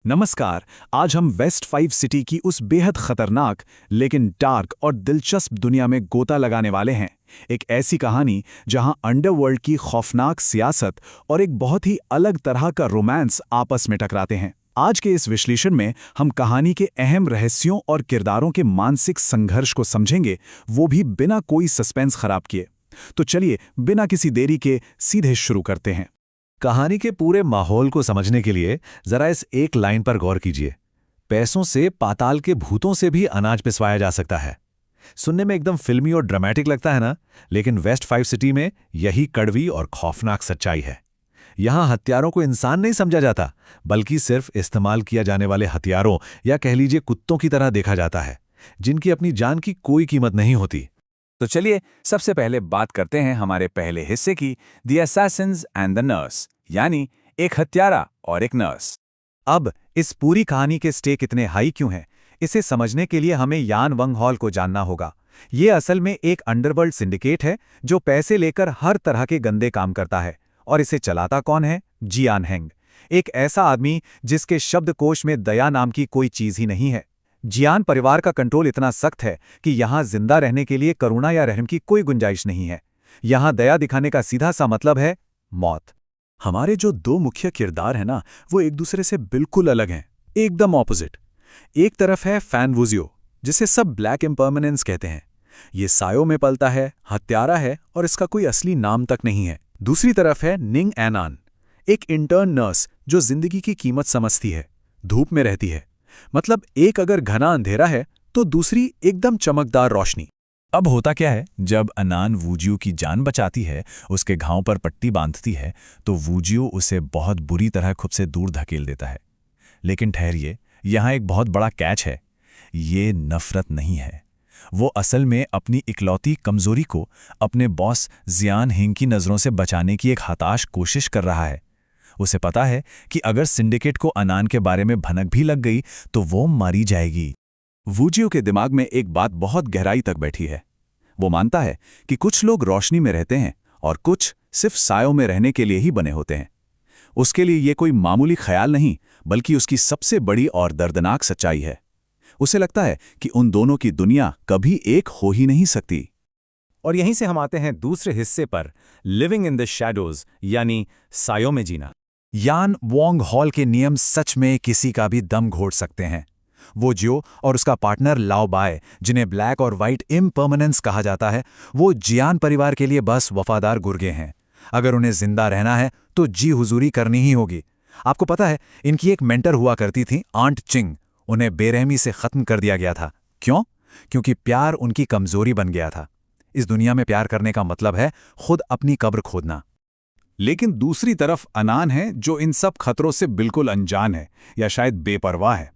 नमस्कार। आज हम वेस्ट 5 सिटी की उस बेहद खतरनाक लेकिन डार्क और दिलचस्प दुनिया में गोता लगाने वाले हैं। एक ऐसी कहानी जहां अंडरवर्ल्ड की खौफनाक सियासत और एक बहुत ही अलग तरह का रोमांस आपस में टकराते हैं। आज के इस विश्लेषण में हम कहानी के अहम रहस्यों और किरदारों के मानसिक संघर्ष को समझेंगे, वो भी बिना कोई सस्पेंस खराब किए। तो चलिए बिना किसी देरी के सीधे शुरू करते हैं। कहानी के पूरे माहौल को समझने के लिए जरा इस एक लाइन पर गौर कीजिए। पैसों से पाताल के भूतों से भी अनाज पिसवाया जा सकता है। सुनने में एकदम फिल्मी और ड्रामेटिक लगता है ना, लेकिन वेस्ट 5 सिटी में यही कड़वी और खौफनाक सच्चाई है। यहां हथियारों को इंसान नहीं समझा जाता, बल्कि सिर्फ इस्तेमाल किया जाने वाले हथियारों या कह लीजिए कुत्तों की तरह देखा जाता है, जिनकी अपनी जान की कोई कीमत नहीं होती। तो चलिए सबसे पहले बात करते हैं हमारे पहले हिस्से की, the Assassin's and the nurse, यानी एक हत्यारा और एक नर्स। अब इस पूरी कहानी के स्टेक इतने हाई क्यों हैं? इसे समझने के लिए हमें यान वंग हॉल को जानना होगा। ये असल में एक अंडरवर्ल्ड सिंडिकेट है जो पैसे लेकर हर तरह के गंदे काम करता है। और इसे चलाता कौन है? जियान हेंग, एक ऐसा आदमी जिसके शब्दकोश में दया नाम की कोई चीज ही नहीं है। जियान परिवार का कंट्रोल इतना सख्त है कि यहां जिंदा रहने के लिए करुणा या रहम की कोई गुंजाइश नहीं है। यहां दया दिखाने का सीधा सा मतलब है मौत। हमारे जो दो मुख्य किरदार हैं ना, वो एक दूसरे से बिल्कुल अलग हैं, एकदम ऑपोजिट। एक तरफ है फैन वुजियो, जिसे सब ब्लैक इम्पर्मनेंस कहते हैं। ये सायों में पलता है, हत्यारा है और इसका कोई असली नाम तक नहीं है। दूसरी तरफ है निंग एनान, एक इंटर्न नर्स जो जिंदगी की कीमत समझती है, धूप में रहती है। मतलब एक अगर घना अंधेरा है तो दूसरी एकदम चमकदार रोशनी। अब होता क्या है, जब अनान वूजियो की जान बचाती है, उसके घाव पर पट्टी बांधती है, तो वूजियो उसे बहुत बुरी तरह खुद से दूर धकेल देता है। लेकिन ठहरिए, यहाँ एक बहुत बड़ा कैच है। ये नफरत नहीं है। वो असल में अपनी इकलौती कमजोरी को अपने बॉस जियान हेंग की नज़रों से बचाने की एक हताश कोशिश कर रहा है। उसे पता है कि अगर सिंडिकेट को अनान के बारे में भनक भी लग गई तो वो मारी जाएगी। वूजियो के दिमाग में एक बात बहुत गहराई तक बैठी है। वो मानता है कि कुछ लोग रोशनी में रहते हैं और कुछ सिर्फ सायों में रहने के लिए ही बने होते हैं। उसके लिए ये कोई मामूली ख्याल नहीं, बल्कि उसकी सबसे बड़ी और दर्दनाक सच्चाई है। उसे लगता है कि उन दोनों की दुनिया कभी एक हो ही नहीं सकती। और यहीं से हम आते हैं दूसरे हिस्से पर, लिविंग इन द शैडोज, यानी सायों में जीना। यान वोंग हॉल के नियम सच में किसी का भी दम घोट सकते हैं। वो जियो और उसका पार्टनर लाओ बाय, जिन्हें ब्लैक और वाइट इम्पर्मनेंस कहा जाता है, वो जियान परिवार के लिए बस वफादार गुर्गे हैं। अगर उन्हें जिंदा रहना है तो जी हुजूरी करनी ही होगी। आपको पता है, इनकी एक मेंटर हुआ करती थी, आंट चिंग। उन्हें बेरहमी से खत्म कर दिया गया था। क्यों? क्योंकि प्यार उनकी कमजोरी बन गया था। इस दुनिया में प्यार करने का मतलब है खुद अपनी कब्र खोदना। लेकिन दूसरी तरफ अनान है, जो इन सब खतरों से बिल्कुल अनजान है, या शायद बेपरवाह है।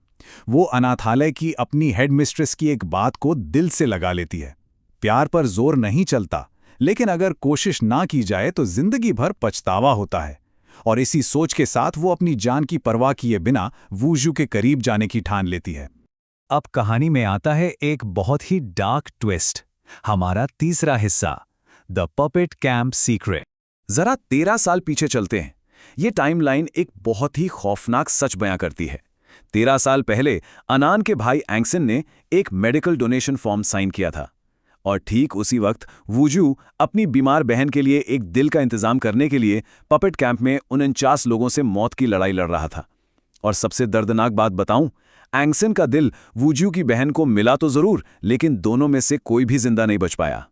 वो अनाथालय की अपनी हेडमिस्ट्रेस की एक बात को दिल से लगा लेती है। प्यार पर जोर नहीं चलता, लेकिन अगर कोशिश ना की जाए तो जिंदगी भर पछतावा होता है। और इसी सोच के साथ वो अपनी जान की परवाह किए बिना वूजू के करीब जाने की ठान लेती है। अब कहानी में आता है एक बहुत ही डार्क ट्विस्ट, हमारा तीसरा हिस्सा, द पपेट कैंप सीक्रेट। जरा 13 साल पीछे चलते हैं। ये टाइमलाइन एक बहुत ही खौफनाक सच बयां करती है। 13 साल पहले अनान के भाई एंगसन ने एक मेडिकल डोनेशन फॉर्म साइन किया था। और ठीक उसी वक्त वूजू अपनी बीमार बहन के लिए एक दिल का इंतजाम करने के लिए पपेट कैंप में 49 लोगों से मौत की लड़ाई लड़ रहा था। और सबसे दर्दनाक बात बताऊं, एंगसन का दिल वूजू की बहन को मिला तो जरूर, लेकिन दोनों में से कोई भी जिंदा नहीं बच पाया।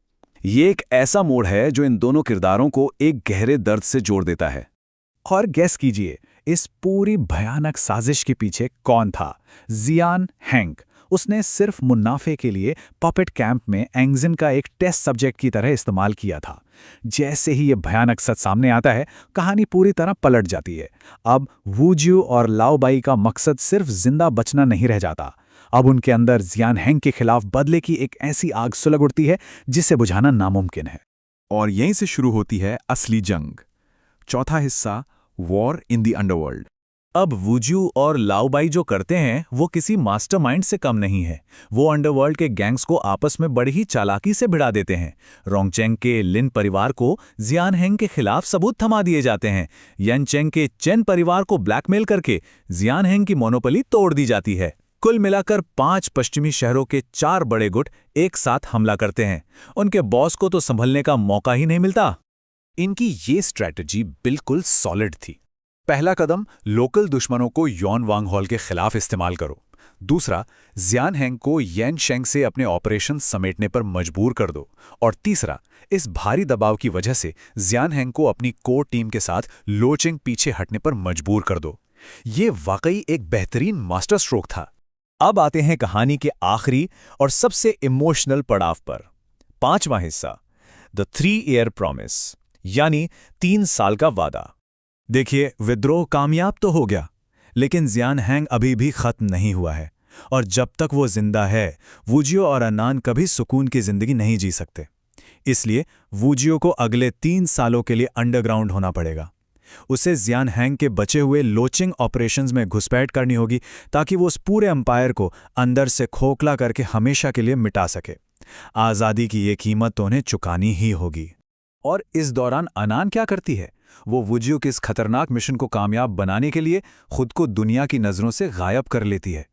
ये एक ऐसा मोड़ है जो इन दोनों किरदारों को एक गहरे दर्द से जोड़ देता है। और गेस कीजिए, इस पूरी भयानक साजिश के पीछे कौन था? जियान हेंग। उसने सिर्फ मुनाफे के लिए पपेट कैंप में एंगजिन का एक टेस्ट सब्जेक्ट की तरह इस्तेमाल किया था। जैसे ही ये भयानक सच सामने आता है, कहानी पूरी तरह पलट जाती है। अब वूजियो और लाओबाई का मकसद सिर्फ जिंदा बचना नहीं रह जाता। अब उनके अंदर जियान हेंग के खिलाफ बदले की एक ऐसी आग सुलग उठती है जिसे बुझाना नामुमकिन है। और यहीं से शुरू होती है असली जंग। चौथा हिस्सा, वॉर इन द अंडरवर्ल्ड। अब वुजियो और लाओबाई जो करते हैं वो किसी मास्टरमाइंड से कम नहीं है। वो अंडरवर्ल्ड के गैंग्स को आपस में बड़ी ही चालाकी से भिड़ा देते हैं। रोंगचेंग के लिन परिवार को जियानहेंग के खिलाफ सबूत थमा दिए जाते हैं। यनचेंग के चेन परिवार को ब्लैकमेल करके जियानहेंग की मोनोपोली तोड़ दी जाती है। कुल मिलाकर 5 पश्चिमी शहरों के 4 बड़े गुट एक साथ हमला करते हैं। उनके बॉस को तो संभलने का मौका ही नहीं मिलता। इनकी ये स्ट्रैटेजी बिल्कुल सॉलिड थी। पहला कदम, लोकल दुश्मनों को यॉन वांगहॉल के खिलाफ इस्तेमाल करो। दूसरा, जियानहेंग को येनशेंग से अपने ऑपरेशन समेटने पर मजबूर कर दो। और तीसरा, इस भारी दबाव की वजह से जियानहेंग को अपनी कोर टीम के साथ लोचिंग पीछे हटने पर मजबूर कर दो। ये वाकई एक बेहतरीन मास्टर स्ट्रोक था। अब आते हैं कहानी के आखिरी और सबसे इमोशनल पड़ाव पर। 5वां हिस्सा, द 3 ईयर प्रॉमिस, यानी 3 साल का वादा। देखिए, विद्रोह कामयाब तो हो गया, लेकिन जियानहेंग अभी भी खत्म नहीं हुआ है। और जब तक वो जिंदा है, वुजियो और अनान कभी सुकून की जिंदगी नहीं जी सकते। इसलिए वुजियो को अगले 3 सालों के लिए अंडरग्राउंड होना पड़ेगा। उसे जियानहेंग के बचे हुए लोचिंग ऑपरेशंस में घुसपैठ करनी होगी, ताकि वो उस पूरे एम्पायर को अंदर से खोखला करके हमेशा के लिए मिटा सके। आज़ादी की ये कीमत तो उन्हें चुकानी ही होगी। और इस दौरान अनान क्या करती है? वो वुजियो के इस खतरनाक मिशन को कामयाब बनाने के लिए खुद को दुनिया की नज़रों से गायब कर लेती है।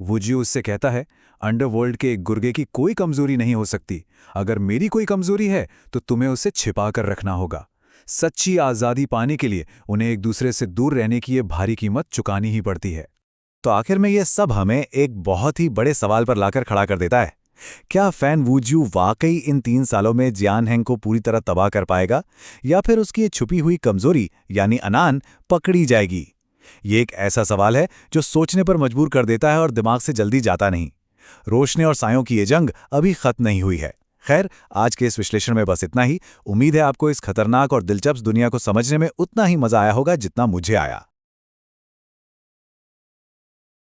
वुजियो उससे कहता है, अंडरवर्ल्ड के एक गुर्गे की कोई कमजोरी नहीं हो सकती। अगर मेरी कोई कमजोरी है तो तुम्हें उसे छिपा कर रखना होगा। सच्ची आज़ादी पाने के लिए उन्हें एक दूसरे से दूर रहने की ये भारी कीमत चुकानी ही पड़ती है। तो आखिर में ये सब हमें एक बहुत ही बड़े सवाल पर लाकर खड़ा कर देता है। क्या फैन वुजियो वाकई इन 3 सालों में जियानहेंग को पूरी तरह तबाह कर पाएगा, या फिर उसकी ये छुपी हुई कमजोरी यानी अनान पकड़ी जाएगी? ये एक ऐसा सवाल है जो सोचने पर मजबूर कर देता है और दिमाग से जल्दी जाता नहीं। रोशनी और सायों की ये जंग अभी खत्म नहीं हुई है। खैर, आज के इस विश्लेषण में बस इतना ही। उम्मीद है आपको इस खतरनाक और दिलचस्प दुनिया को समझने में उतना ही मजा आया होगा जितना मुझे आया।